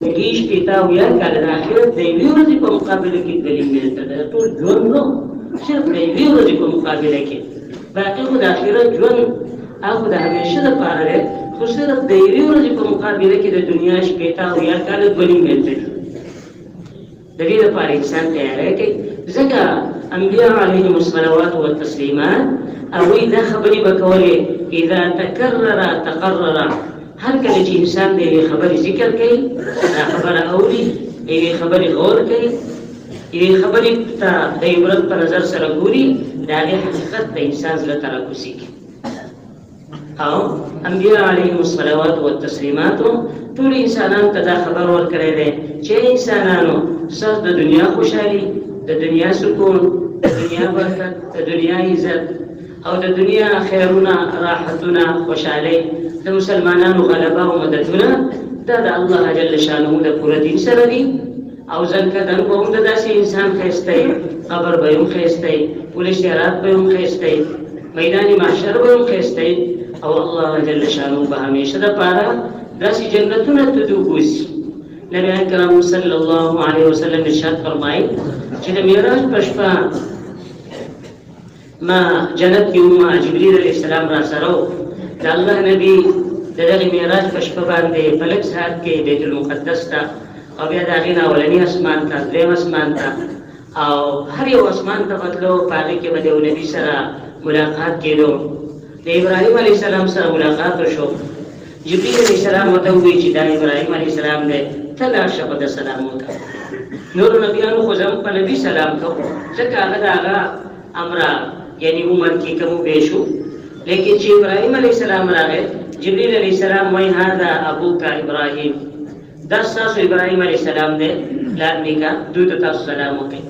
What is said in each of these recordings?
زندگی شپېته اویا کاله د آخرت د یوې ورځې په مقابله کې دلیل ملته ده ټول ژوند نو صرف د یوې ورځې په مقابله کې باقي خو د آخرت ژوند هغه د همیشه دپاره دی خو صرف د یوې ورځې په مقابله کې د دنیا شپېته اویا کاله دلیل ملته دي د دې لپاره انسان تیاری کوي ځکه انبیا علیهم الصلوات والتسلیمات هغوی دا خبرې به کولې اذا تکرر تقرر هر کله چې انسان د یوې خبرې ذکر کوي دا خبره اوري د یوې خبرې غور کوي یوې خبرې ته د عبرت په نظر سره ګوري د هغې حقیقت د انسان زړه ته راکوزېږي او انبیا علیهم الصلوات والتسلیماتو ټول انسانانو ته دا خبر ورکړی دی چې انسانانو ستاسو د دنیا خوشحالي د دنیا سکون د دنیا برکت د دنیا عزت او د دنیا خیرونه راحتونه خوشحالي د مسلمانانو غلبه او مددونه دا د الله جل شانه د پوره دین سره دي او ځکه به هم د داسې انسان ښایستی قبر به هم ښایستی پل صراط به هم ښایستی میدان محشر به هم ښایستی او الله جل شانه به همیشه دپاره داسې جنتونه ته دې وبوسي نبی کرام صلی الله علیه وسلم ارشاد فرمایي چې د معراج په شپه ما جنت کې وم جبرئیل علیه السلام را سره و د الله نبی د دغې معراج په شپه باندې په لږ ساعت کې بیت المقدس ته او بیا د هغې نه اولني اسمان ته درېیم اسمان ته او هر یو اسمان ته به تلو په هغې کې به د یو نبي سره ملاقات کېدو د ابراهیم علیه السلام سره ملاقات وشو جبرئیل علیه السلام ورته ووایي چې دا ابراهیم علیه السلام دی ته لاړ شه په ده سلام وکړه نورو نبیانو خو زموږ په نبي سلام کوو ځکه هغه د هغه امره یعنی عمر کې کم و بیش و لیکن چې ابراهیم علیه السلام راغی جبرئیل علیه السلام وایي هذا ابوک ابراهیم دا ستاسو ابراهیم علیه السلام دی پلار نیکه دوی ته تاسو سلام وکړئ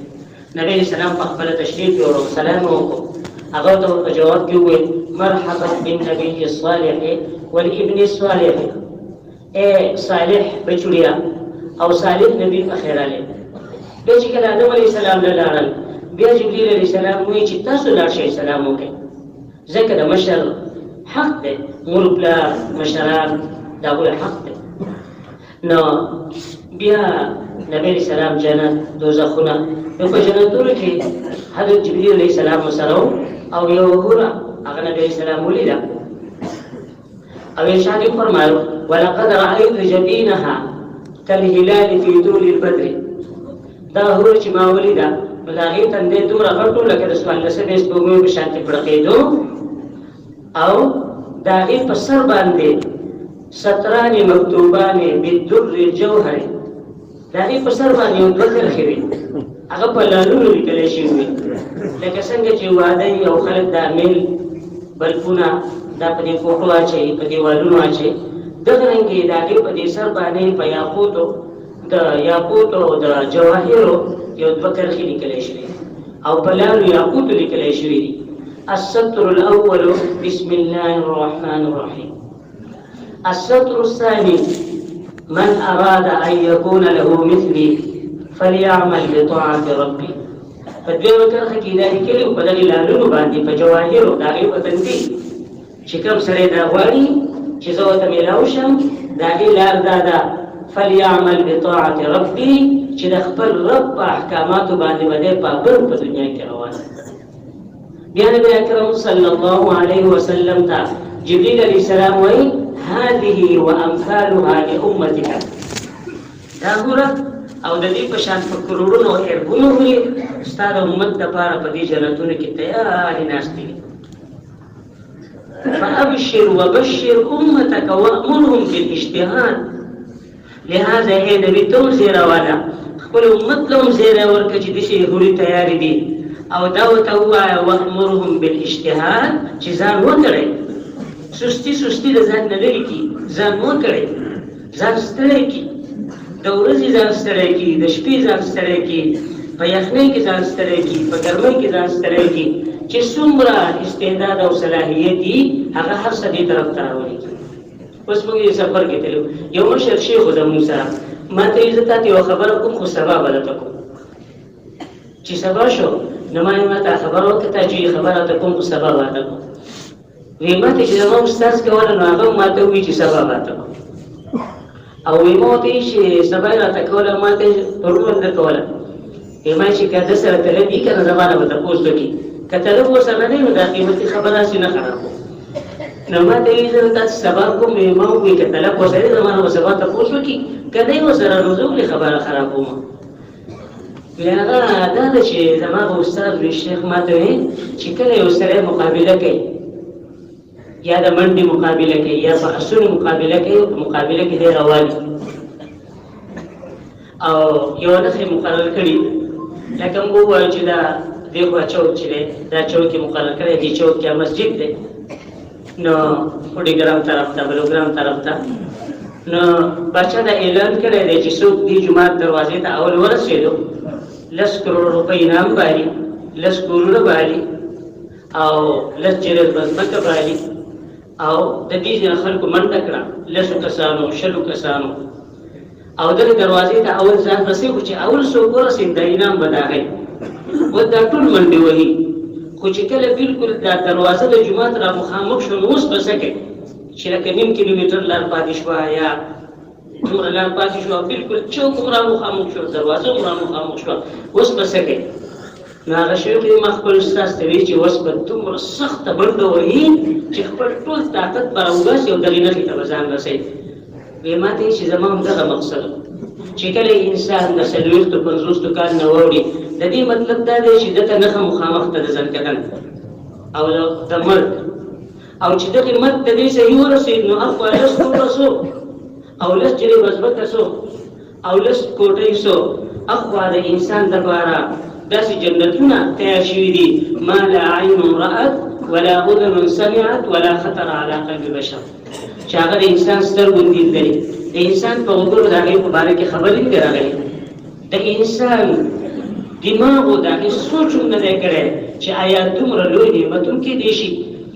نبی علیه السلام په خپله تشریف یوړو سلام وکړو هغه ته په جواب کې وویل مرحبا بالنبي الصالح والابن الصالح اے صالح بچوړیا او صالح نبی په خیر راغلی بیا چې کله آدم علیه السلام له لاړل بیا جبرئیل علیه السلام وایي چې تاسو لاړ شئ سلام وکړئ ځکه د مشر حق دی مور پلار مشران د هغوی حق دی نو بیا نبی علیه السلام جنت دوزخونه نو په جنتونو کې حضرت جبرئیل علیه السلام ورسره او یو حوره هغه نبی علیه السلام ولیده او ارشاد یې فرمایل ولقد رأیت جبینها کالهلال فی طول البدر دا حوره چې ما ولیده نو د هغې تندی دومره غټ و لکه د څوارلسمې سپوږمۍ په شانتې پړقېدو او د هغې په سر باندې ستران مکتوبان بالدر الجوهر د هغې په سر باندې یو دوه کرښې وي هغه په لالونو لیکلی شوي وي لکه څنګه چې واده وي او خلک دا میل بلفونه دا په دې کوټو اچوي په دیوالونو اچوي دغه رنګې د هغې په دې سر باندې په یاقوتو د جواهرو یو دوه کرښې لیکلی شوي او په لالو یاقوتو لیکلی شوي دي السطر الاول بسم الله الرحمن الرحیم السطر الثاني من اراد ان يكون له مثلي فليعمل بطاعة ربي فدویمه کرښه کې دا لیکلي په دغې لالونو باندې په جواهرو د هغې په تندي چې کوم سړی دا غواړي چې زه ورته میلاو شم د هغې لار دا ده فليعمل بطاعة ربي چې د خپل رب په احکاماتو باندې به دی پابند په دنیا کې روان بیا نبی اکرم صلی الله علیه وسلم ته جبرئیل علیه السلام وایي هذه وامثالها لامتك دا ګوره او د دې په شان په کروڑونو او اربونو وي ستا د امت دپاره په دې جنتونو کې تیارې ناستې دي فابشر وبشر امتك وامرهم بالاجتهاد لهذا هي نبی ته هم زیری واله خپل امت ته هم زیری ورکړه چې داسې هورې تیارې دي او دا ورته ووایه وامرهم بالاجتهاد چې ځان وکړئ سستي د ځان نه لرې کړي ځان وکړئ ځان ستړی کړي د ورځې ځان ستړی کړي د شپې ځان ستړی کړي په یخنۍ کې ځان ستړی کړي په ګرمۍ کې ځان ستړی کړي چې څومره استعداد او صلاحیت دي هغه هر څه دې طرف ته راولي اوس موږ یې سفر کې تلو یو مشر شیخ و زموږ سره ما ته یې زه تاته یوه خبره کوم خو سبا به درته کوم چې سبا شو نو ما یې ما ته خبره وکړه تا چې خبره ته کوم خو سبا به درته کوم وی ما ته چې زما استاذ کوله نو هغه ما ته ووایي چې سبا به درته کوم او ویمو ته چې سبا راته کوله ما ته پرون درته کوله ما چې که ده سره طلب وي که نه زمانه به تپوس وکړي که طلب ورسره نه وي نو دا قیمتي خبره هسې نه خرابو نو ما ته وایي زه تاسې سبا کوم ما ووایي که طلب ورسره زمانه به سبا تپوس وکړي که نه یې ورسره نو زه ولې خبره خرابوم وی هغه دا ده چې زما به استاد وي شیخ ما ته وایي چې کله یو سړی مقابله کوي یا د منډې مقابله کوي یا په اسونو مقابله کوي په مقابله کې دی رواني او یو نښې مقرر کړي لکه موږ ووایو چې دا دې خوا چوک چې دی دا چوک یې مقرر کړی دې چوک کې مسجد دی نو وډیګرام طرف ته بلوګرام طرف ته نو بادشاه دا اعلان کړی دی چې څوک دې جومات دروازې ته اول ورسېدو 10 کروڑ روپۍ انعام بالي 10 کورونه بالي او 10 جرل بزمکه بالي او د دې خلکو منډه کړه 10 کسانو 20 کسانو او دغه دروازې ته اول ځان رسېږو چې اول څوک ورسېد د انعام به د هغی و دا ټول منډې وهي خو چې کله بلکل دا دروازه د جومات را مخامخ شو نو اوس به څه کوي چې لکه نیم کیلومتر لار پاتې شوه یا دومره لار پاتې شوه بلکل چوک هم را مخامخ شو دروازه هم را مخامخ شوه اوس به څه کوي نو هغه شیخ ما خپل استاد ته وایي چې اوس به دومره سخته منډه وهي چې خپل ټول طاقت به راوباسي او دغې نښې ته به ځان رسوي وی ما ته چې زما همدغه مقصد چې کله انسان د 40-50 کال نه واوړي د دې مطلب دا دی چې دته نښه مخامخ ته د ځان کتل او د مرګ او چې دغې مرګ د دې صحیح ورسېد نو اخوا 10 کوټه سو او 10 جرې مثبته سو او 10 کوټۍ سو اخوا د انسان دپاره داسې جنتونه تیار شوي دي ما لا عین رأت ولا اذن سمعت ولا خطر على قلب بشر چې هغه د انسان سترګو لیدلي د انسان په وګړو د هغې په باره کې خبرې نه دي راغلي د انسان دماغو د هغې سوچ هم نه دی کړی چې آیا دومره لوی نعمت هم کیدی شي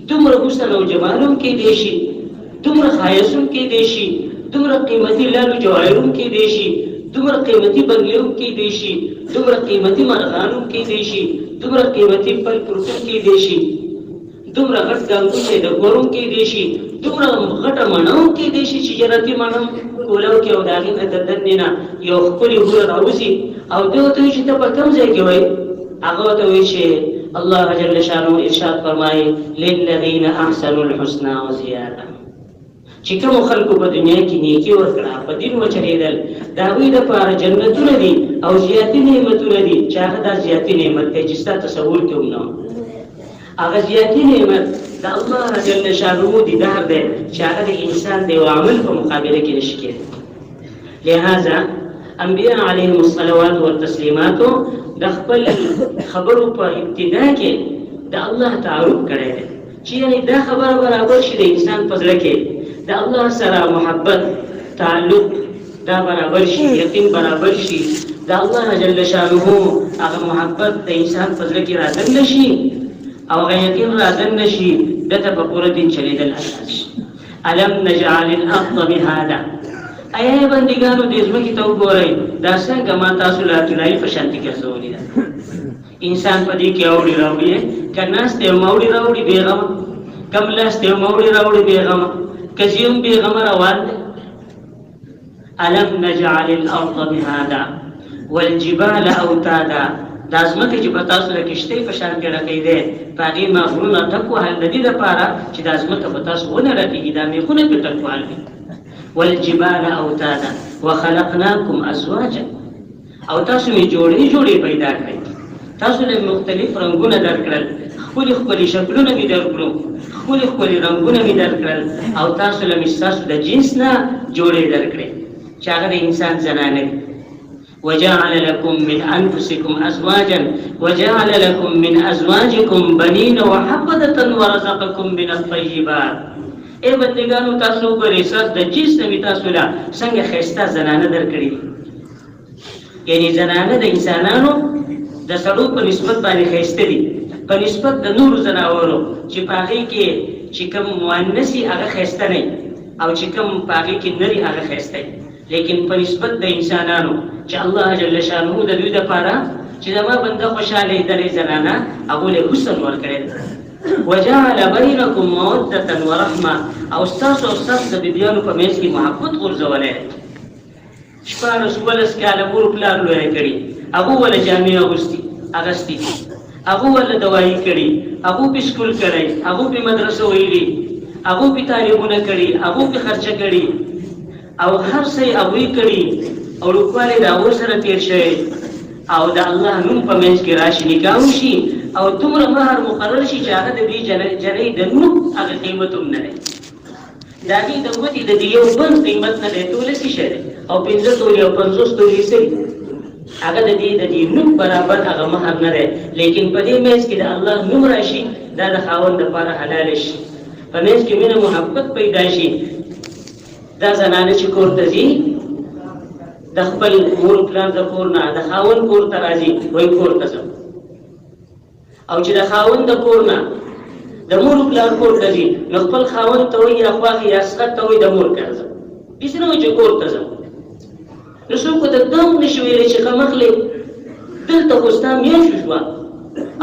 دومره حسن او جمال هم کیدی شي دومره ښایست هم کیدی شي دومره قیمتي لالو جواهر هم کیدی شي دومره قیمتي بنګلې هم کیدی شي دومره قیمتي مرغان هم کیدی شي دومره قیمتي پل پروت هم کیدی شي دومره غټ ګنګوچې د کور هم کیدی شي دومره غټه مڼه هم کیدی شي چې جراتي مڼه کولو کې او د هغې نه د دننې نه یو ښکلې هوره راوځي او دې ورته وایي چې ته په کوم ځای کې وایي هغه ورته وایي چې الله جل شانه ارشاد فرمایي للذین احسنوا الحسنى وزیاده چې کومو خلکو په دنیا کې نیکي وکړه په دین وچرېدل د هغوی دپاره جنتونه دي او زیاتي نعمتونه دي چې هغه دا زیاتي نعمت دی چې ستا تصور کې هم نه هغه زیاتي نعمت د الله جل شانه دیدار دی چې هغه د انسان د یو عمل په مقابله کې نشي کېدی لهذا انبیاء علیهم الصلوات والتسلیمات د خپل خبرو په ابتدا کې د الله تعارف کړی دی چې یعنې دا خبره برابر شي د انسان په زړه کې د الله سره محبت تعلق دا برابر شي یقین برابر شي د الله جل شانه هغه محبت د انسان په زړه کې رادننه شي او هغه یقین رادننه شي دته په پوره دین چلېدل اساس شي الم نجعل الارض مهادا ایا بندګانو د ځمکې ته وګورئ دا څنګه ما تاسو له طلایي په شانتي ګرځولې ده انسان په دې کې اوړي راوړي که ناست یې موړي راوړي بېغمه کم لاست یې موړي راوړي بېغمه که زیوم بېغمه روان دی الم نجعل الارض مهادا والجبال اوتادا دا ځمکه چې په تاسو له کښتۍ په شان کې ډکې دی په هغې ما غرونه ټک وهل د دې دپاره چې دا ځمکه په تاسو ونه ډکېږي دا میخونه پرې ټک وهل دي والجبال اوتادا وخلقناکم ازواجا او تاسو مې جوړې پیدا کړئ تاسو له مختلف رنګونه درکړل ښکلي ښکلي شکلونه مې درکړو ښکلي رنګونه مې درکړل او تاسو له مې ستاسو د جنس نه جوړې درکړې چې هغه د انسان زنانه دي وجعل لكم من انفسكم ازواجا وجعل لكم من ازواجكم بنين وحفظة ورزقكم من الطيبات اے بندگانو تاسو ګورئ ستاسو د جنس نه مې تاسو له څنګه ښایسته زنانه درکړي یعنې زنانه د انسانانو د سړو په نسبت باندې ښایسته دي په نسبت د نورو زناورو چې په هغې کې چې کوم مؤنث وي هغه ښایسته نه او چې کوم په هغې کې نري هغه ښایسته لیکن په نسبت د انسانانو چې الله جل شانه د دوی دپاره چې زما بنده خوشحاله دلې زنانه هغو له حسن ورکړی دی وجعل بینکم مودة ورحمه او ستاسو د بیبیانو په منځ کې محبت غورځولی شپاړس ولس کاله مور پلار لویه کړي، هغو وله جامې اغوستې، هغو وله دوایي کړي، هغو پې سکول کړی، هغو پې مدرسه ویلي، هغو پې تعلیمونه کړي، هغو پې خرچه کړي او هر څه یې هغوی کړي او لوکوالی د هغو سره تېر شوی او د الله نوم په منځ کې راشي، نکاح وشي او دومره مهر مقرر شي چې هغه د دې جنۍ د نوم هغه قیمت هم نه دی، د هغې د ګوتې د دې یو بند قیمت نه دی، ټوله څه شی دی او 15 تورې او 50 تورې څه دي، هغه د دې نوم برابر هغه مهر نه دی. لیکن په دې منځ کې د الله نوم راشي، دا د خاوند لپاره حلاله شي، په منځ کې مینه محبت پیدا شي. دا زنانه چې کور ته ځي د خپل مور پلار د کور نه د خاوند کور ته راځي، وایي کور ته ځم، او چې د خاوند د کور نه د مور پلار کور ته ځي نو خپل خاوند ته وایي یا خواښې یا سخت ته وایي د مور کره ځم، داسې نه وایي چې کور ته ځم. نو څوک ورته دا هم نشي ویلی چې ښه دلته خو ستا میاشت وشوه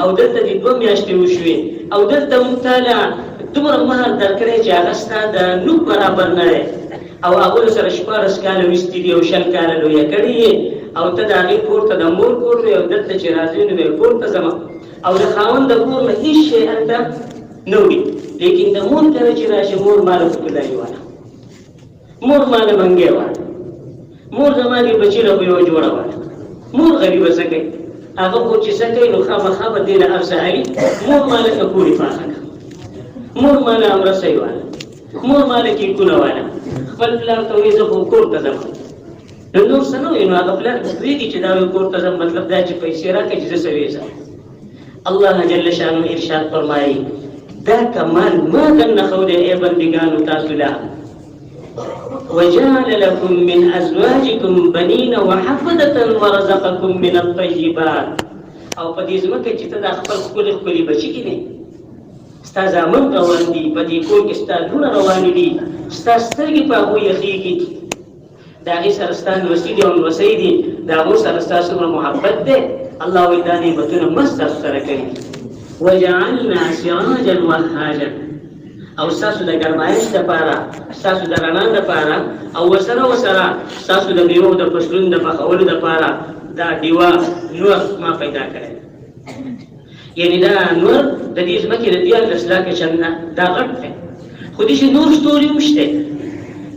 او دلته دې 2 میاشتې وشوې او دلته موږ تاله دومره مهر درکړی چې هغه ستا د نوم برابر نه دی او هغوی سره 14 کاله ویستي دي او 20 کاله لویه کړي او ته د هغې کور ته د مور کور وې او دلته چې راځې نو بیا کور ته ځمه او د خاوند د کور نه هېڅ شی هلته نه وړي. لیکن د مور کله چې راشي مور ماله ښکلایي واله، مور ماله منګی واله، مور زما دې بچي له خو یوه جوړه واله، مور غریبه څه کوي هغه خو چې څه کوي نو خامخا به دې له هر څه هري، مور ماله ککورې پاخه کړه، مور ماله امرسۍ واله، مور ماله کیکونه واله، خپل پلار ته وایي زه خو کور ته ځم، نو نور څه نه وایي، نو هغه پلار پرېږدي چې دا وایي کور ته ځم، مطلب دا چې پیسې راکړه چې زه څه ویځم. الله جل شانه ارشاد فرمایي دا کمال ما درنښودی ای بندګانو تاسو له وجعل لكم من ازواجكم بنين وحفظة ورزقكم من الطيبات. او په دې ځمکه چې ته دا خپل ښکلي بچي کینې، ستا زامن روان دي، په دې کور کې ستا لوڼه روانې دي، ستا سترګې په هغو یخېږي، د هغې سره ستا نوسي دي او نوسۍ دي، د هغو سره ستا څومره محبت دی، الله وایي دا نعمتونه مست تاسو سره کوي. وجعلنا سراجا وهاجا، او ستاسو د ګرمایش دپاره، ستاسو د رڼا دپاره، او ورسره ستاسو د میوو د فصلونو د پخولو دپاره دا ډیوه نور ما پیدا کړی. یعنې دا نور د دې ځمکې د 14 لاکه چنده دا غټ دی، خو داسې نور ستوري هم شته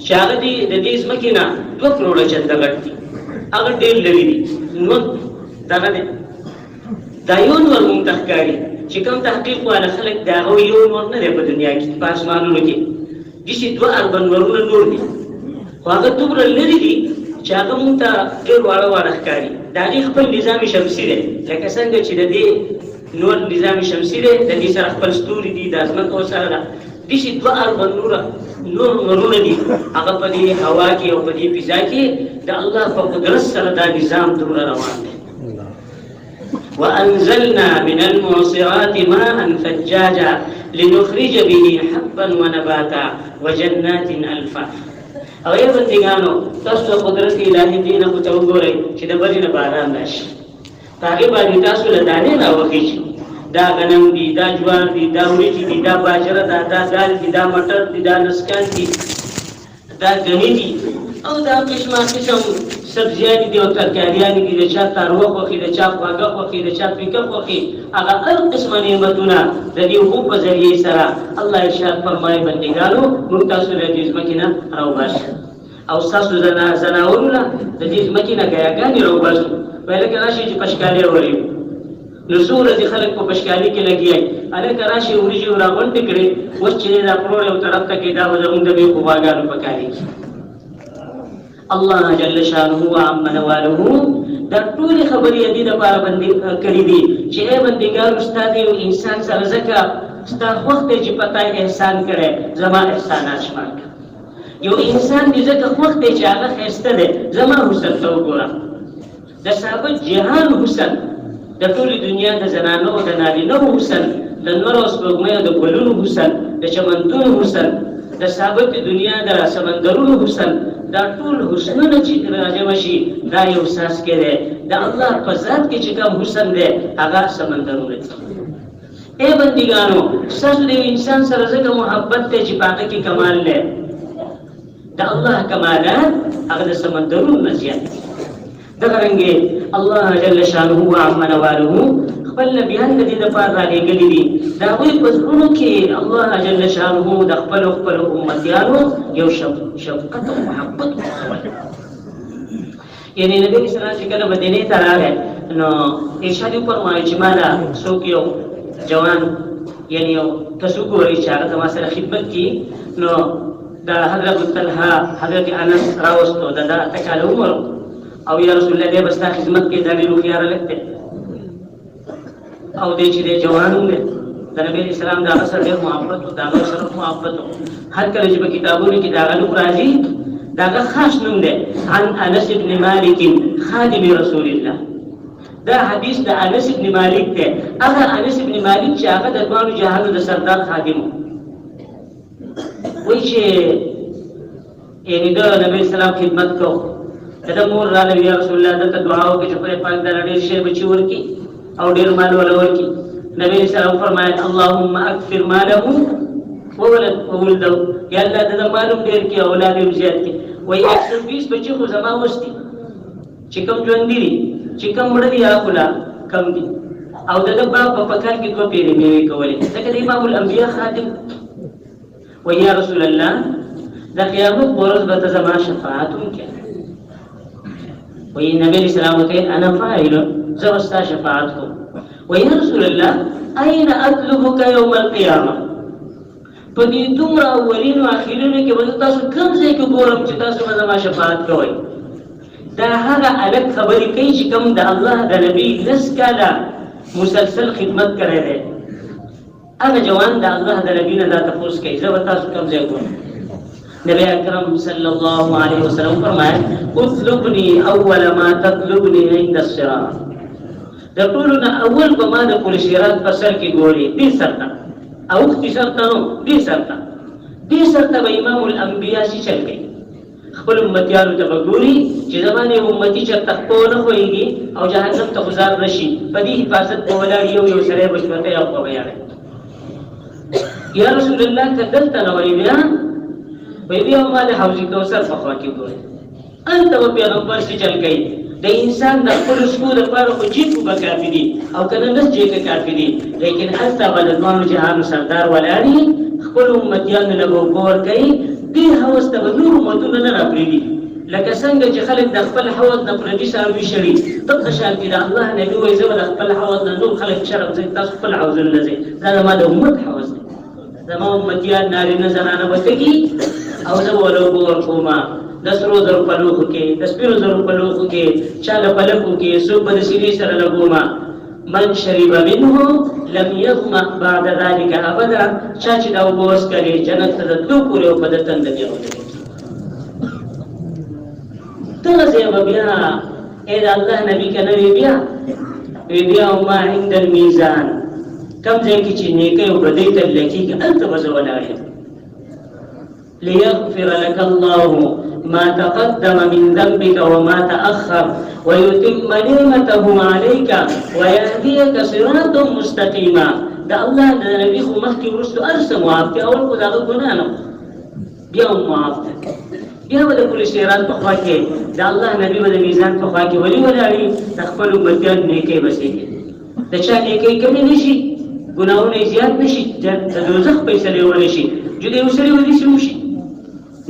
چې هغه د دې ځمکې نه 2 کروړه چنده غټ دي، هغه ډېر لرې دي. نور دغه دی دا یو نور مونږ ته ښکاري چې کوم تحقیق والا خلک د هغه یو نور نه دی په دنیا کې، په اسمانونو کې داسې 2 اربن نورونه نور دي، خو هغه دومره لرې دي چې هغه مونږ ته ډېر واړه ښکاري. د هغې خپل نظام شمسي دی، لکه څنګه چې د دې نور نظام شمسي دی، د دې سره خپل ستوري دي، د ځمکه ورسره ده، داسې 2 اربن نورونه دي، هغه په دې هوا کې او په دې فضا کې د الله په قدرت سره دا نظام دومره روان دی. وأنزلنا من المعصرات ماء ثجاجا لنخرج به حبا ونباتا وجنات ألفافا. او ای بندګانو تاسو د قدرت الهي دې نه ورته وګورئ چې د برې نه باران راشي، په هغې باندې تاسو له دانې راوخیږي، دا غنم دي، دا جوار دي، دا وریجې دي، دا باجره ده، دا دال دي، دا مټر دي، دا نسکان دي، دا ګني دي، او دا قسمه قسم سبزیانې دي او ترکاریانې دي، د چا تاروه خوښي، د چا خواږه خوښي، د چا پیکه خوښي، هغه هر قسمه نعمتونه د دې اوبو په ذریعې سره الله ارشاد فرمایي بندګانو موږ تاسو له دې ځمکې نه راوباسو او ستاسو زناورو له د دې ځمکې نه ګیاګانې راوباسو. وایي لکه راشئ چې پشکالۍ وریو، نو څو ورځې خلک په پشکالۍ کې لګیا وي، هلکه راشئ وریجې راغونډې کړې، اوس چې دی دا پروړ یو طرف ته کړي، دا به زموږ د بېخو غواګانو په کارېږي. الله جل شانه وعم نواله دا ټولې خبرې دې دپاره بندي کړي دي چې ای بندګانو ستا د یو انسان سره ځکه ستا خوښ دی چې په تا احسان کړی، زما احسانات شمار کړه. یو انسان دې ځکه خوښ دی چې هغه ښایسته دی، زما حسن ته وګوره. د صحابه جهان حسن، د ټولې دنیا د زنانو او د نارینهو حسن، د نور او سپوږمۍ او د ګلونو حسن، د چمنتونو حسن، د ثابت دنیا د سمندرونو حسن، دا ټول حسنونه چې راجمع شي دا یو څاڅکی دی، د الله په ذات کې چې کوم حسن دی هغه سمندرونه دي. ای بندګانو ستاسو د انسان سره ځکه محبت دی چې په هغه کې کمال دی، دا الله کمالات هغه د سمندرونو زیات دي. دغه رنګه الله جل شانه وعم نواله خپل نبیان د دې لپاره راغلي دي دا وی پزړونو کې الله جل شانه د خپل امتیانو یو شفقت او محبت ورکړي. یعنی نبی صلی الله علیه وسلم کله مدینه ته راغی نو ارشاد فرمایي چې مالا څوک یو جوان یعنی یو تاسو ګورئ چې هغه ما سره خدمت کی نو دا حضرت طلحه حضرت انس راوستو دا تکاله عمر او یا رسول الله دې بستا خدمت کې دا ډیرو خيار لګته او دې چې دې جوانو نه د نبی اسلام دا سره ډېر محبت او دا سره محبت هر کله چې په کتابونو کې دا غلو راځي دا خاص نوم دی عن انس بن مالک خادم رسول الله. دا حدیث د انس بن مالک دی. هغه انس بن مالک چې هغه د دوانو جهانو د سردار خادم وایي چې یعنی د نبی اسلام خدمت کو دا مور را نبی رسول الله دته دعا وکړي چې په پاک دا ډېر شی بچي ورکی او ډېر مال ولورکی. نبی اسلام فرمایي اللهم اكثر ماله وولده یا الله د مالوم ډېر کې اولاد یې زیات کې وایي 120 بچي خو زما وستي چې کوم ژوند دي چې کوم مړ دي یا خلا کم دي او دغه باب په پکار کې دوه پیری میوي کولې ځکه د امام الانبیاء خادم وایي یا رسول الله د قیامت ورځ به زما شفاعت وکړي. وایي نبی اسلام ته انا فاعل زوستا شفاعت کو. وایي یا رسول الله اين اطلبك يوم القيامه په دې دومره اولینو اخرینو کې وځه تاسو کوم ځای کې ګورم چې تاسو زما شفاعت کوئ. دا هغه الګ خبرې کوي چې کوم د الله د نبی لس کاله مسلسل خدمت کړی دی. هغه جوان د الله د نبی نه دا تپوس کوي زه به تاسو کوم ځای ګورم. نبی اکرم صلی الله علیه وسلم فرمایي اطلبني اول ما تطلبني عند الصراط. د ټولو نه اول په ما د پل صراط په سر کې ګوري دې سرته او اختی سرته نو دې سرته به امام الانبیاء شي چل کوي خپل امتیانو ته به ګوري چې زمانه امتی چرته خپو نه خوېږي او جهنم ته گزار نشي په دې حفاظت په ولاړ یو سره بشوته یو په بیان یا رسول الله کدلته نو وی بیا ما د حوض کوثر په خوا کې ګوري انت په پیغمبر شي چل کوي د انسان د خپل سکو د پاره خو جیب به کافي دي او کنه نس جیب کافي دي لیکن حتی بلدوانو جهانو سردار ولاړي خپل امتیانو له ګور کوي دې حوض ته نور امتونه نه راپریدي لکه څنګه چې خلک د خپل حوض نه پردي سره وشړي دغه شان کې د الله نبی وایي زه د خپل حوض نه نور خلک شرم زي تاسو خپل حوض نه زي دا ما د امت حوض دی زما امتیان نارینه زنانه وتګي او زه ولو ګور کومه د سرو زرو په لوښو کې د سپینو زرو په لوښو کې چاله په لکو کې څوک به د سینې سره لګومه من شرب منه لم يظمأ بعد ذلك ابدا چا چې دا اوبه وڅښلې جنت ته د تلو پورې او په د تنده بیا ودرېږي. دغسې به بیا ای د الله نبي که نه وي بیا ما عند الميزان کوم ځای کې چې نیکۍ او بدۍ ته لکېږي هلته به زه ولاړ یم. ليغفر لك الله ما تقدم من ذنبك وما تأخر ويتم نعمته عليك ويهديك صراطا مستقيما. دا الله د نبی خو مخکې وروسته ارسه معاف کړي اول خو د هغه ګناه نه بیا هم معاف کړي بیا به د پل صراط په خوا کې د الله نبي به د میزان په خوا کې ولې ولاړي د خپلو امتیانو نیکۍ بسېږي د چا نیکۍ کمې نه شي ګناهونه یې زیات نه شي د دوزخ فیصلې ونه شي جدي یو سړی ودې شي وشي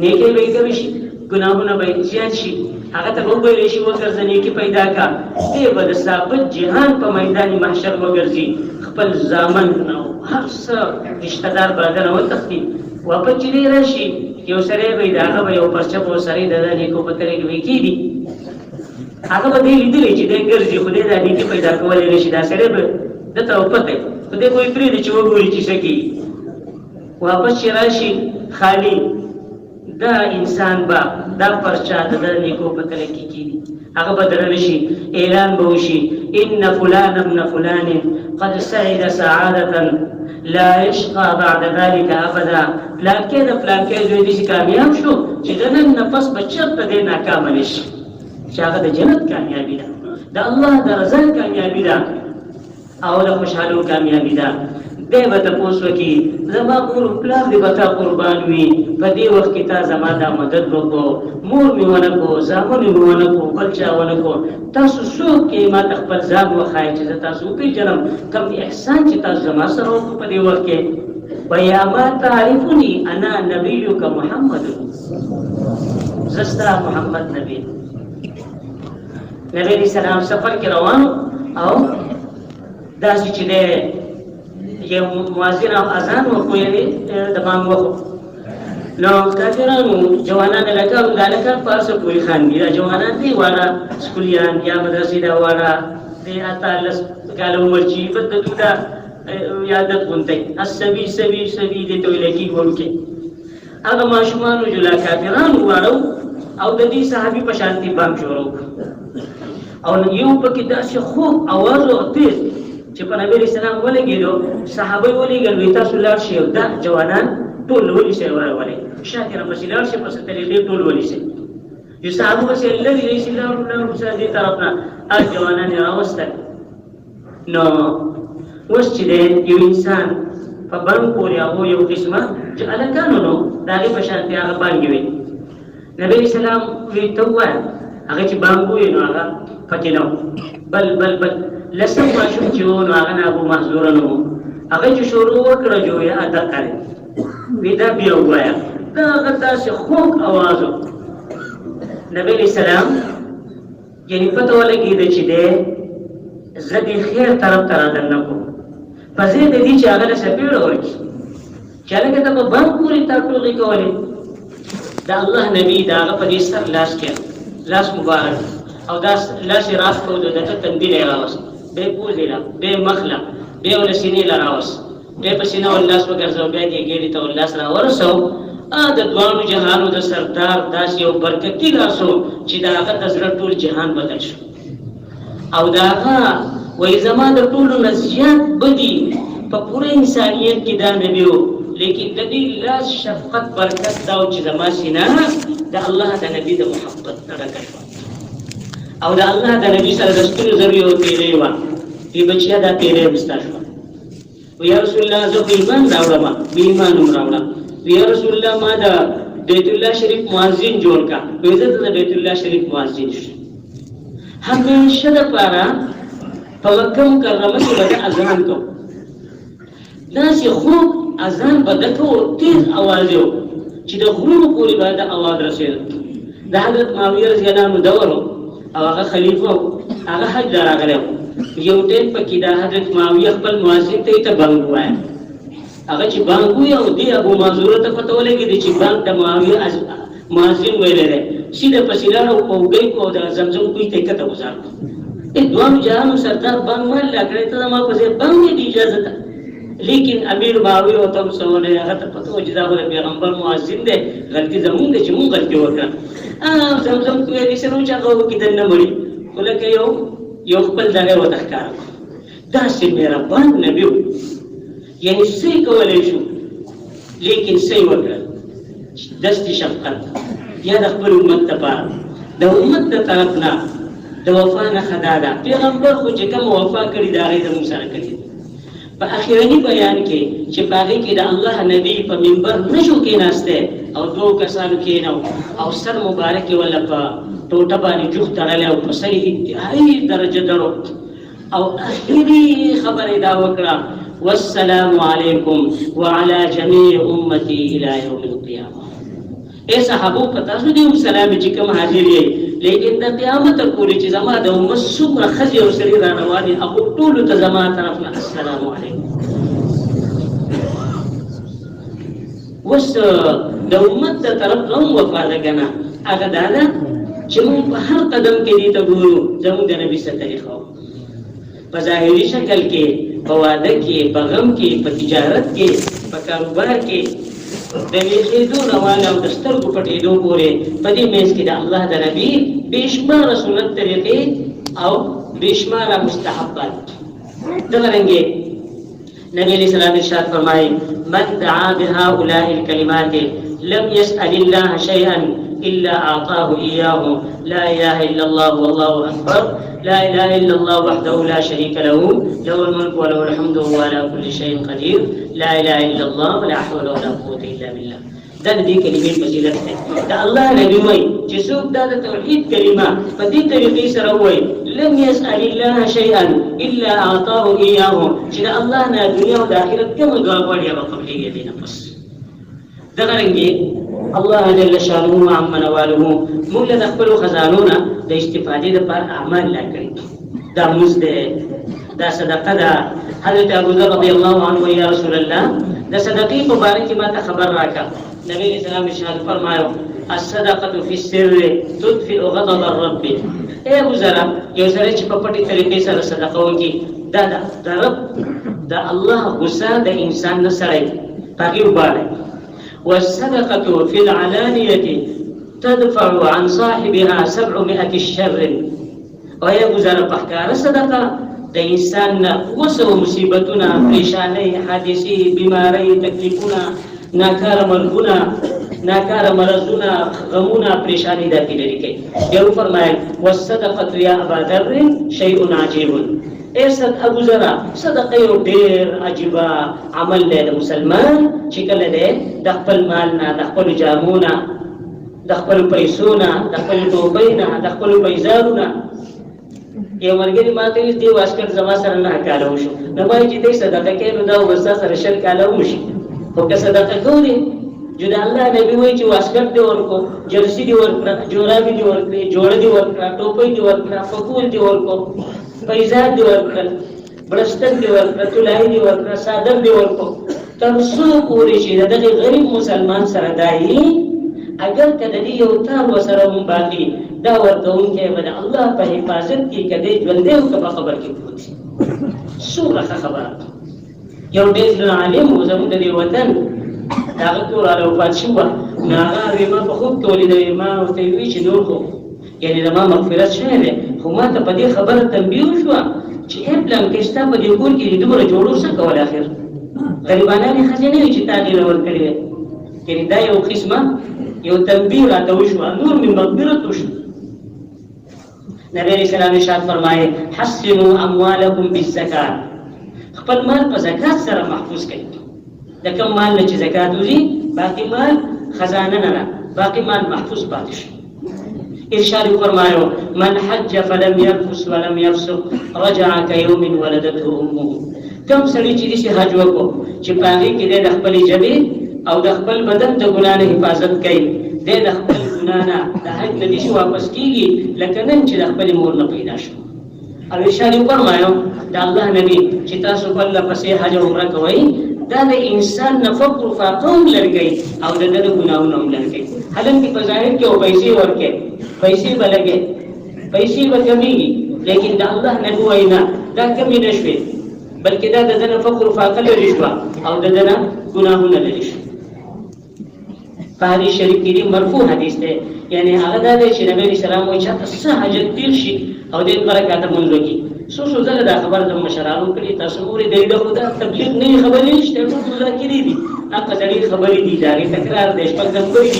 نیکۍ به یې کمې شي ګناهونه به یې زیات شي هغه ته به وویلی شي وګرځه نیکي پیدا کړه دی به د ثابت جهان په میدان محشر وګرځي خپل زامن او هر څه رشته دار به هغه نه وتښتي واپس چې دی راشي یو سړی به یې د هغه به یو پرچه به ورسره د نیکو په طریقه به یې کېږي هغه به دی لیدلی چې دی ګرځي خو دی دا نیکي پیدا کولی نه شي دا سړی به دته وپته خو دی به یې پرېږدي چې وګوري چې څه کېږي واپس چې راشي خالي دا انسان با دا پرچا د نیکو په طریقه کې کېږي هغه به درنه شي اعلان به وشي ان فلان ابن فلان قد سعد سعادة لا يشقى بعد ذلك ابدا فلان کې د فلان کې زوی دې کامیاب شو چې د نن نفس به چېرته دی ناکامه نه شي چې هغه د جنت کامیابي ده د الله د رضا کامیابي ده او د خوشحالو کامیابي ده دی به تپوس وکړي زما مور پلار دې به تا قربان وي په دې وخت کې تا زما دا مدد وکړو مور مې ونه کړو زامن مې ونه کړو بل چا ونه کړو تاسو څوک یې ما ته خپل ځان وښایئ چې زه تاسو وپېژنم کوم احسان چې تاسو زما سره وکړو په دې وخت کې ویا ما تعرفني انا نبیک محمد زستا محمد نبی نبی علیہ السلام سفر کې روان او داسې چې دی یو مؤذن او اذان وکړي د بانګ وخت نو کافرانو جوانان لکه هلکان په هر څه پورې خاندي دا جوانان دي واړه سکولیان یا مدرسې دا واړه د 18 کاله عمر چې بد د دا یادت غونډي السبي سبي سبي د تویلکی ورکه هغه ماشومان او جلا کافرانو واړو او د دې صحابي په شانتي بام شروع او یو پکې داسې خوب आवाज او تیز چې په نبی رسول الله ولګیدو صحابه ولګل تاسو لاړ شئ دا جوانان ټول ولې شي ورولې شاکر مسیلار شي په ستلې ټول ولې شي یو صحابه چې الذي رسول الله دې طرفنا ا جوانان راوستل نو اوس چې یو انسان په باندې پورې هغه یو قسمه چې الکانو نو دغه په شان هغه باندې وي نبی اسلام وی توه هغه چې باندې نو هغه پکې نو بل لسم ماشوم چې نو هغه ابو محذور نو هغه چې شروع وکړه جوړه ادا کړي ودا بیا وایا دا هغه تاسو خوږ आवाज نبی اسلام یعنی پته ولګید چې ده زدي خیر طرف ته راځنه کو پسې د دې چې هغه سپېړ ورکی چې هغه ته په باندې پوری تاټوږي کولې دا الله نبی دا هغه په دې سر لاس کې لاس مبارک او دا لاس راس کو دته تندې راوست به پوزیلا به مخلا به ولسینې لراوست به پسینه الله سو ګرځو به کې ګېډې ته الله سره ورسو ا د دوانو جهانو د سردار داس یو برکتی لاسو چې دا هغه د زړه ټول جهان بدل شو او دا هغه وای زما د ټولو نزيات بدی په پوره انسانيت کې دا نه دیو لیکن د دې لاس شفقت برکت دا چې زما سینه د الله د نبی د محبت درکړ او د الله د نبی سره د ستوري ذریعہ تیرې و دې بچیا دا تیرې مستاشو ویا رسول الله زه ایمان راوړم ایمان راوړم ویا رسول الله ما دا بیت الله شریف مؤذن جوړ کا وې د بیت الله شریف مؤذن شو همیشه د پاره په مکه مکرمه کې به اذان کو داسې خوب اذان به دکو تیز आवाज یو چې د غرونو پورې باندې आवाज رسید د حضرت معاویه رضی الله عنه دور او هغه خلیفہ هغه حج راغلی یو ټیم پکې د حضرت معاویه خپل مؤذن ته بانګ وای هغه چې بانګ وای او دی ابو منصور ته پته ولګی چې بانګ د معاویه مؤذن ویلې سیده پسیلانو اوګي کو د زمزم کوی ته کته وځه دوام جهان سردار بانګ مال لګړې ته ما په باندې دی اجازه ده لیکن امیر معاویه او تم سونه هغه ته پته و چې دا پیغمبر مؤذن دی غلطي زمونږ چې مونږ غلطي وکړه زمزم کوی دې سره چې هغه وکړه نه مړي ولکه یو خپل ځای وته ښکار دا چې مهربان نبی یعنی څه کولای شو لیکن څه وکړه دستي شفقت یا د خپل امت لپاره د امت د طرف نه د وفا نه خدادا پیغمبر خو چې کوم وفا کړی دا غي د موسی سره کړی په اخیرنی بیان کې چې باغی کې د الله نبی په منبر نشو کې ناشته او دوه کسانو کې نو او سر مبارک ولا په ټوټه باندې جوخ تړل او په صحیح انتهایی درجه درو او اخیری خبر دا وکړه والسلام علیکم وعلى جميع امتي الى يوم القيامه اے صحابو پتا سو دې سلام چې کوم حاضر یې لیکن د قیامت پورې چې زما د امت څومره خزي او سری را رواني هغه ټول ته زما طرف نه السلام علیکم وس د امت د طرف نو وفاده کنه هغه دا چې موږ په هر قدم کې دې ته ګورو زموږ د نبی څخه طریقه په ظاهري شکل کې په واده کې په غم کې په تجارت کې په کاروبار کې د ویښېدو روانه او د سترګو پټېدو پورې په دې میز کې د الله د نبي بېشماره سنت طریقې او بېشماره مستحبات دغه رنګې نبی علیہ السلام ارشاد فرمائے من دعا بهؤلاء الكلمات لم يسأل الله شيئا إلا أعطاه إياه لا إله إلا الله والله أكبر لا إله إلا الله وحده لا شريك له له الملك وله الحمد وهو على كل شيء قدير لا إله إلا الله ولا حول ولا قوة إلا بالله. دا دې کلمې فضیلت ده. دا الله نبی وایي چې څوک دا د توحید کلمه په دې طریقې سره وایي لم يسأل الله شيئا إلا أعطاه إياه چې د الله نه دنیا او د آخرت کوم غواړي هغه قبلېږي دې نه پس. دغه رنګې الله جل شانه عما نواله موږ له خپلو خزانو نه د استفادې لپاره اعمال لا کړي. دا مزد ده، دا صدقه ده. حضرت ابو ذر رضی الله عنه یا رسول الله د صدقې په باره کې ما ته خبر راکړه. نبی علیہ السلام ارشاد فرمایو الصدقه فی السر تطفئ غضب الرب. اے ابو ذر یو سره چې په پټي طریقې سره صدقه وکړي دا د رب د الله غصه د انسان نه سړی پاکي وباله. والصدقه في العلانيه تدفع عن صاحبها 700 الشر. او اے ابو ذر په ښکاره صدقه د انسان نه وسو مصیبتونه پریشانی حادثې بیماری تکلیفونه ناکاره مرګونه ناکاره مرضونه غمونه پریشانی دا لري کوي. یو فرمایل والصدقه یا ابا ذر شیء عجیب. ایسد ابو ذر صدقه یو ډیر عجیبه عمل دی د مسلمان چې کله دی د خپل مال نه د خپل جامو نه د خپل پیسو نه د خپل ټوپۍ نه د خپل پیزارو نه. یو ملګری ما ته دې واسکټ زما سره نه کاله وشو نو ما چې دې صدقه کې نو دا ورسره سره شل کاله وشي خو که صدقه کوي جو د الله نبی وایي چې واسکټ دې ورکو جرسی دې ورکړه جورابي دې ورکړه جوړه دې ورکړه ټوپۍ دې ورکړه فکول دې ورکو پیزار دې ورکړه برستن دې ورکړه تولای دې ورکړه صادر دې ورکو تر څو پورې چې دغه غریب مسلمان سره دایي اگر کله دې یو تار وسره مون باندې دا ورکوونکی به د الله په حفاظت کې کدی ژوندی او که په خبر کې پروت شي. څومره ښه خبره. یو ډېر لوی عالم و زموږ د دې وطن د هغه کور هغه وفات شوه نو هغه ما په خوب کې ولیدی ما ورته ویل چې نور خو یعنې زما مغفرت شوی دی خو ما ته په دې خبره تنبیه وشوه چې ای پلانکې ستا په دې کور کې د دومره جوړو څه کول اخر غریبانانې ښځې نه وي چې تا غېله ورکړې وې. یعنې دا یو قسمه یو تنبیه راته وشوه نور مې مغفرت وشو. نبی علیہ السلام ارشاد فرمائے حسنوا اموالکم بالزکات. خپل مال په زکات سره محفوظ کړئ. د کوم مال نه چې زکات وځي باقي مال خزانه نه باقي مال محفوظ پاتې شي. ارشاد فرمایو من حج فلم يرفث ولم يفسق رجع كيوم ولدته امه. کوم سړي چې دې حج وکړو چې پاغي کې د خپل ژبې او د خپل بدن د ګناه نه حفاظت کوي د خپل ګناه نه د حج نه دې واپس کیږي لکه نن چې د خپل مور نه پیدا شو. او ارشاد فرمایو د الله نبی چې تاسو بل پسې حج او عمره کوئ دا د انسان نه فقر او فاقه لرګي او د دغه ګناهونو هم لرګي. حالانکه په ظاهر کې او پیسې ورکې پیسې بلګي پیسې به کمیږي لیکن د الله نبی وینا دا کمی نشوي بلکې دا د دغه فقر او فاقه لري او د دغه ګناهونو لري. حدیث شریف کې مرفوع حدیث ده یعنی هغه دا دی چې نبی رسول الله وایي چې تاسو حاجت تیر شي او دې برکات مونږ وکړي. سو زله دا خبر د مشرانو کړي تاسو ګوري دغه خدا تبلیغ نه خبرې نشته ټول ذکرې دي هغه ځلې خبرې دي دا تکرار دې شپږ دم کوي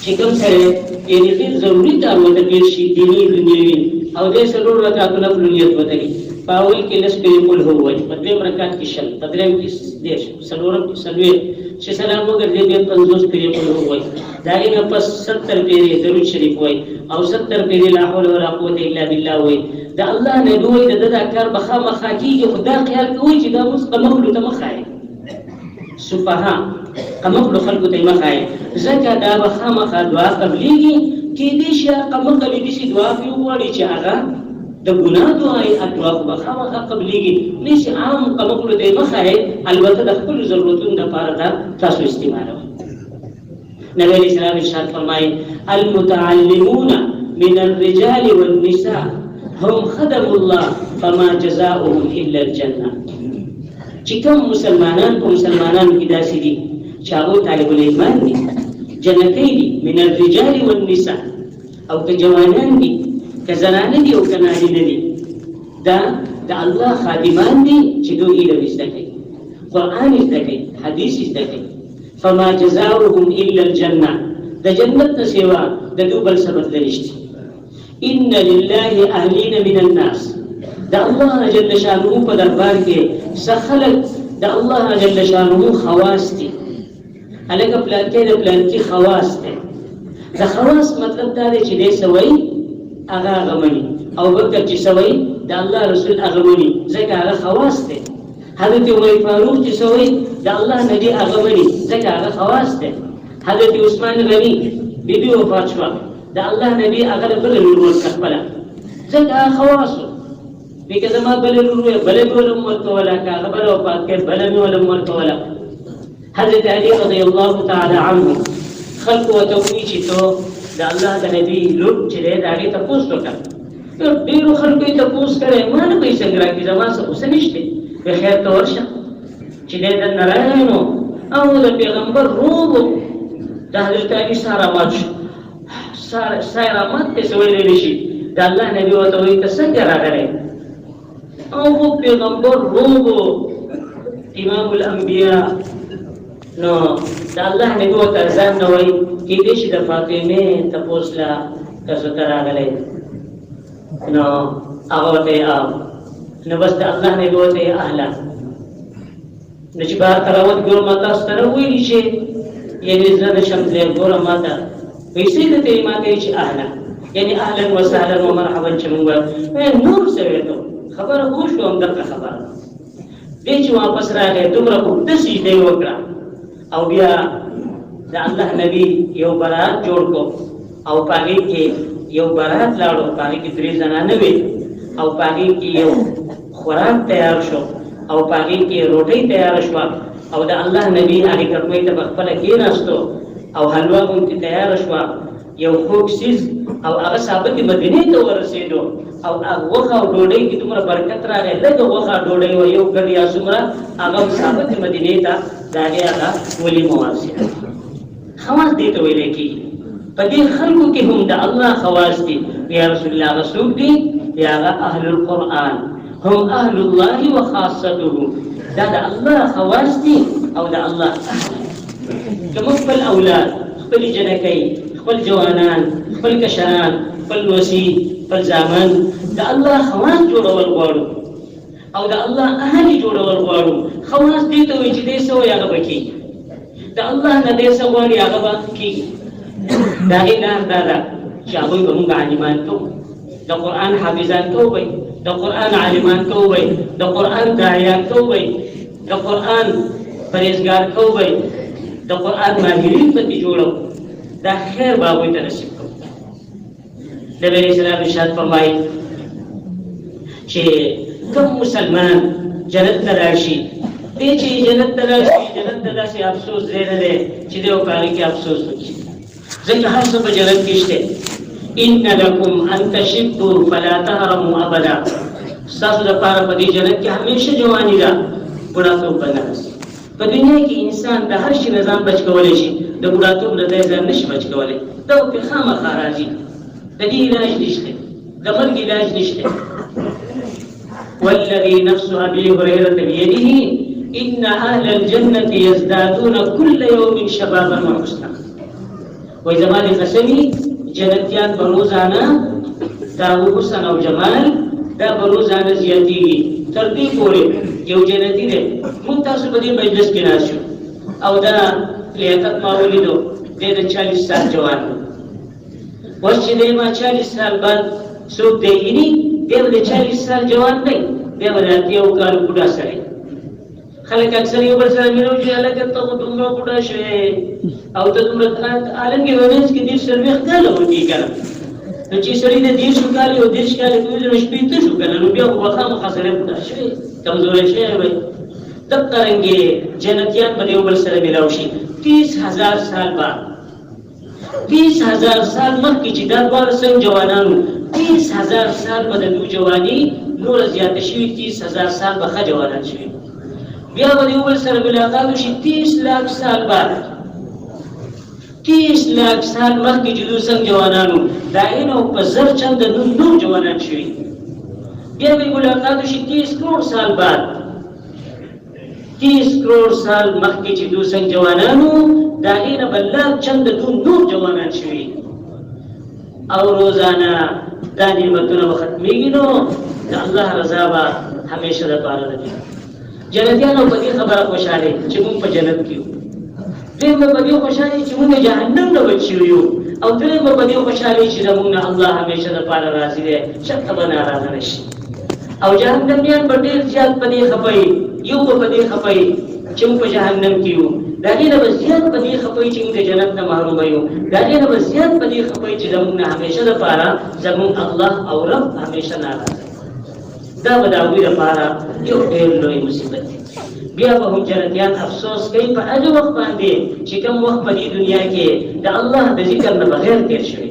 چې کوم سره یعنی دې ضروري کار وته تیر شي دیني دنیوي او دې سلوړ رکعاتونه فلنیت وته پاول کې لس په کول هوای په دې برکات کې شل تدریم کې دیش سلوړم کې سلوي چې سلام وګرځي دې 50 په کول هوای دا یې پس 70 پیری درود شریف وای او 70 پیری لا حول ولا قوت الا بالله وای دا الله نه دوی د کار بخا مخاکیږي خدا خیال کوي چې دا موږ قمخلو ته مخای سبحان قمخلو خلقو ته مخای زکه دا بخا مخا دعا قبليږي کې دې شي قمخلو دې شي دعا په وړي چې هغه د ګناه دعای دعا بخا مخا قبليږي نشي عام قمخلو ته مخای البته د خپل ضرورتونو لپاره دا تاسو استعمالوي. نبی علیہ السلام ارشاد فرمائے المتعلمون من الرجال والنساء هم خدم الله فما جزاؤهم الا الجنه. چې کوم مسلمانان په مسلمانانو کې داسې دي چې هغه طالب الایمان دي جنتی دي من الرجال والنساء او که جوانان دي که زنانه دي او که نارینه دي دا د الله خادمان دي چې دوی علم زده کوي، قرآن زده کوي، حدیث زده کوي. فما جزاؤهم الا الجنه، د جنت نه سوا د دوی بل څه بدل نشته. ان لله اهلین من الناس، د الله جل شانه په دربار کې سخلق د الله جل شانه خواص دي. الګ پلان کې خواص دي. د خواص مطلب دا دی چې دې سوي هغه غمني، او وکړه چې سوي د الله رسول هغه غمني، ځکه هغه خواص دي. حضرت عمر فاروق چې سوي د الله نبی هغه غمني، ځکه هغه خواص دي. حضرت عثمان غني بیبي وفات شو، د الله نبی هغه بل نور ورکړه، ځکه هغه خواص بیګه زما بل نور بل ولم ورکولا کا خبر او پات کې بل ولم ورکولا. حضرت علي رضی الله تعالی عنه خلق و توفیق تو د الله د نبی لوټ چې دا غي تاسو وکړه. ډیرو خلکو ته تاسو کړه ما نه پیسې راکې زما څه اوس نشته، به خیر ته ورشه چې د نارینو او د پیغمبر روح د حضرت علي سره ماچ سره مات څه ویلې نشي. د الله نبی وته وي ته څنګه راغلی او پیغمبر روح امام الانبیاء نو د الله نبی وته ځان نه وای کې دې چې د فاطمه تاسو لا تاسو ته راغلی نو هغه ته نو بس د الله نبی وته اهلا نو چې بار تراوت ګور ماته ستنه ویلی شي یعنی زړه شمله ګور ماته پیسې ته ماته چې اهلا یعنی اهلا وسهلا ومرحبا چې موږ نور سوي ته خبره خو شو هم دغه خبره دې چې واپس راغی دومره په دسي دی وکړه او بیا د الله نبی یو برات جوړ کو او پاګي کې یو برات لاړو، پاګي کې 3 زنانه وي او پاګي کې یو خوراک تیار شو او پاګي کې روټي تیار شو او د الله نبی هغه کوي ته خپل کې راستو او حلوا هم تیار شو یو خوږ سیز او هغه ثابت مدینه ته ورسېدو او هغه وخه او ډوډۍ کې تمره برکت راغی. دغه وخه ډوډۍ و یو ګډیا سمره هغه ثابت مدینه ته داګه هغه ولي مواسي خواص دي ته ویل کی. په دې خلکو کې هم د الله خواص دي. یا رسول الله رسول دي یا اهل القرآن هم اهل الله وخاصته، دا د الله خواص دي او د الله کوم خپل اولاد خپل جنکې خپل جوانان خپل کشران خپل وسی خپل زامن د الله خواص جوړول غواړو او د الله اهل جوړول غواړو. خواص دي ته وي چې دې سو یا غبکی د الله نه دې سو غواړي هغه باندې دا اعلان دا چې هغه به موږ عالمان ته د قرآن حافظان ته وي، د قرآن عالمان ته وي، د قرآن داعیان ته وي، د قرآن پرهیزګار ته وي، د قرآن ماهرین پتی جوړو. دا خیر باغوی ته نصیب کو. نبی اسلام ارشاد فرمایي چې کوم مسلمان جنت ته راشي دې چې جنت ته راشي جنت ته داسې افسوس دی نه دی چې دې وکړي کې افسوس وکړي، ځکه هر څه په جنت کې شته. ان لکم ان تشبوا فلا تهرموا ابدا، ستاسو لپاره په دې جنت کې همیشه جوانی ده، بوډاتوب به نه راسي. په دنیا کې انسان د هر شي نظام بچ کولی شي، د بوډاتوب نه ځان نشي بچ کولی، دا په خامخا راځي. د دې علاج نشته، د مرګ علاج نشته. والذي نفس ابي هريره بيده ان اهل الجنه يزدادون كل يوم شبابا وحسنا. وای زمانه قسمی جنتیان بروزانه دا حسن او جمال دا بروزانه زیاتیږي تر دې پورې یو جنتی دی. موږ تاسو په دې مجلس کې راشو او دا لیاقت ما ولیدو د 40 سال جوان اوس چې ما 40 سال بعد څوک دی یعنی د 40 سال جوان دی دی ولایت یو کال بوډا سره خلک اکثر یو بل سره مینو چې الګ ته دومره بوډا شوی او ته دومره الګ ونیس کې دې سرویخ کاله وتی کړه نو چې سړی د دې شو کال او دې کال کې نو شپې ته شو کنه نو بیا خو خامہ خسره بوډا شوی کمزورې شوی وي. تب ترنګي جنتیان په یو بل سره ملاوي شي 30000 سال بعد 20000 سال مخکې چې دا دوه سن جوانانو 20000 سال په دغه جوانی نور زیات شوی 30000 سال به جوانان شوی بیا به یو بل سره ملاقات شي 30 लाख سال بعد 30 लाख سال مخکې چې دوه سن جوانانو دا اینو په زر چند نور جوانان شوی بیا به ملاقات شي 30 کروڑ سال بعد 30 کروڑ سال مخکې چې دوسن جوانانو دا غینه بل چند دون نور جوانان شوي او روزانه دا نعمتونه ختمېږي نو د الله رضا به همیشه لپاره ده. جنتیانو په دې خبره خوشاله چې موږ په جنت کې یو، دوی په دې خوشاله چې موږ جهنم نه بچو یو، او دوی په دې خوشاله چې موږ الله همیشه لپاره راضي دی، شک به ناراضه نشي. او جهنميان په ډېر زیات په دې خپي یو په دې خپي چې موږ په جهنم کې یو، دا نه به زیات په دې خپي چې موږ جنت نه محروم یو، دا نه به زیات په دې خپي چې موږ همیشه لپاره زموږ الله او رب همیشه ناراضه. دا به د هغوی لپاره یو ډېر لوی مصیبت دی. بیا به هم جنتیان افسوس کوي په هغه وخت باندې چې کوم وخت په دې دنیا کې د الله د ذکر نه بغیر تېر شوی.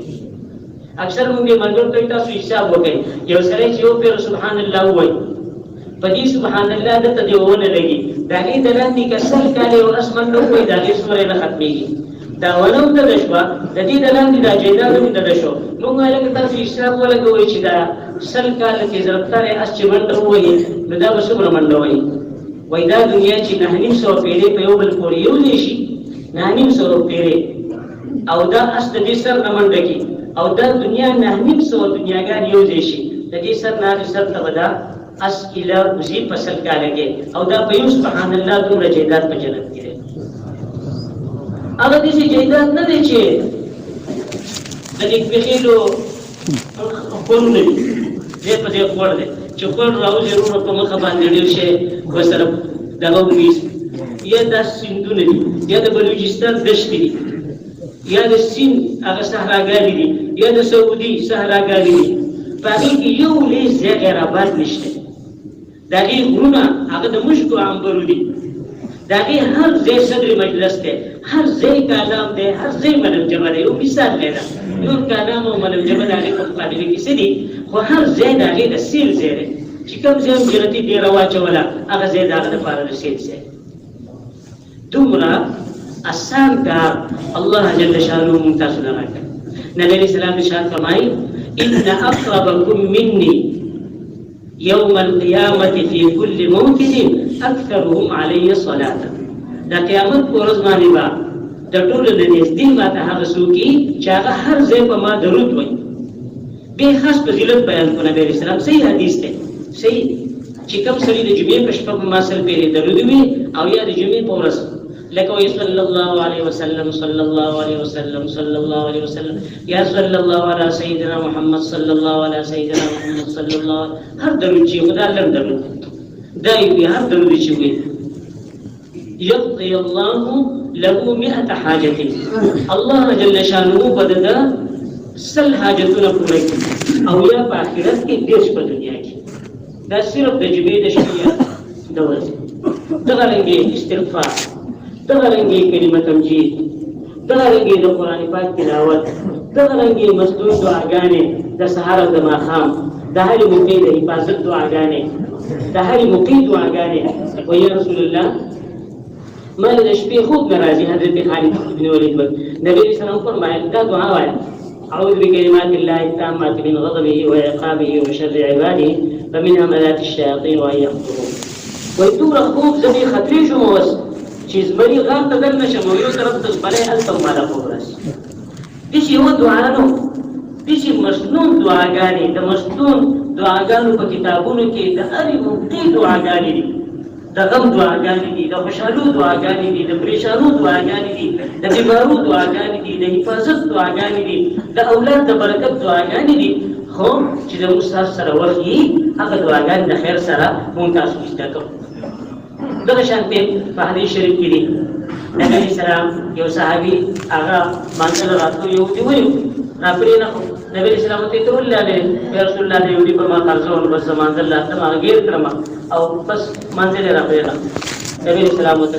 اکثر موږ ملګرو ته تاسو حساب وکړئ، یو سړی چې یو پیر سبحان الله وایي په دې سبحان الله دته دې ونه لګي، د هغې د لاندې که سل کاله یو اسمان نه وایي د هغې سورې نه ختمېږي، دا ونه هم دده شوه، د دې د لاندې دا جیداد هم دده شو. موږ هلکه تاسو حساب ولګوئ چې دا سل کاله کې ضربتر اس چې منډه ووهي نو دا به څومره منډه وهي. وایي دا دنیا چې 950 پیرې په یو بل پورې یولی شي 950 پیرې او دا اس د دې سر نه منډه کي او دا دنیا 950 دنیاګان یو ځای شي د دې سر نه سر ته به دا اس اله وزي په سل کاله کې او دا په یو سبحان الله دومره جیدات په جنت کې دی. هغه داسې جیدات نه دی چې د نیکبخیلو خورونه دي، دی په دې خور دی چې خور راوځي وروڼو په مخه باندې ډېر شی ورسره دغه ونیسي، یا دا سیندونه دي، یا د بلوچستان دښتې دي، یا د سیند هغه صحراګانې دي، یا د سعودي صحراګانې دي، په هغې کې یو لیس ځای غیر آباد نشته. د هغې غرونه هغه د مشکو عنبرو دي، د هغې هر ځای صدر مجلس دی، هر ځای کالام دی، هر ځای ملم جمع دی. یو مثال دی دا نور کالام او ملم جمع د هغې په مقابله کې څه دي، خو هر ځای د هغې د سیل ځای دی چې کوم ځای هم جنتي ډېره واچوله هغه ځای د هغه دپاره د سیل ځای. دومره آسان کار الله جل شانه مونږ تاسو ته راکړی. نبی علیه السلام ارشاد فرمایي ان اقربکم مني یوم القیامة فی کل موطن اکثرهم علی صلاة. د قیامت په ورځ باندې به د ټولو نه نږدې ماته هغه څوک وي چې هغه هر ځای په ما درود وایي. بیا خاص فضیلت بیان کړو نبی علیه السلام، صحیح حدیث دی، صحیح چې کوم سړي د جمعې په شپه په ما سل پیرې درود وي او یا د جمعې په ورځ لکه وایي صلی الله علیه وسلم صلی الله علیه وسلم صلی الله علیه وسلم یا صلی الله علی سیدنا محمد صلی الله علی سیدنا محمد صلی الله، هر درود چې خدا لږ درود دا یې هر درود چې وي یقضي الله له 100 حاجة، الله جل شانه بددا سل حاجتونه پوره کړي او یا په آخرت کې دیش په دنیا کې. دا صرف د جمعې د شپې د ورځې دغه رنګې استغفار، دغه رنګې کلمه تمجید، دغه رنګې د قرآن پاک تلاوت، دغه رنګې مصنوع دعاګانې د سهار او د ماښام، د هرې موقع د حفاظت دعاګانې، د هرې موقع دعاګانې. وایي رسول الله ما له شپې خوب نه راځي. حضرت خالد بن ولید نبی علیه السلام فرمایل دا دعا وایه اعوذ بکلمات الله التامات من غضبه وعقابه وشر عباده فمن همزات الشياطين وان يحضرون. وایي دومره خوب زمې خطرې شوم اوس چې زمري غار ته دننه شم او یو طرف ته زمری هلته ماله خوب راشي. داسې یوه دعا نه و، داسې مصنون دعاګانې د مصنون دعاګانو په کتابونو کې د هرې موقع دعاګانې دي، د غم دعاګانې دي، د خوشحالو دعاګانې دي، د پریشانو دعاګانې دي، د بیمارو دعاګانې دي، د حفاظت دعاګانې دي، د اولاد د برکت دعاګانې دي. خو چې د موږ تاسو سره وخت وي هغه دعاګانې د خیر سره موږ تاسو زده کوو. دغه شانتې په حدیث شریف کې دي نبی علیه السلام یو صحابي هغه مانځه له راتلو یو دي ویو راپرې نه نبی علیه السلام ته ټول لاله یا رسول الله یو دي په ما قرضون بس مانځه الله ته ما غیر کړم او بس مانځه راپرې نه نبی علیه السلام ته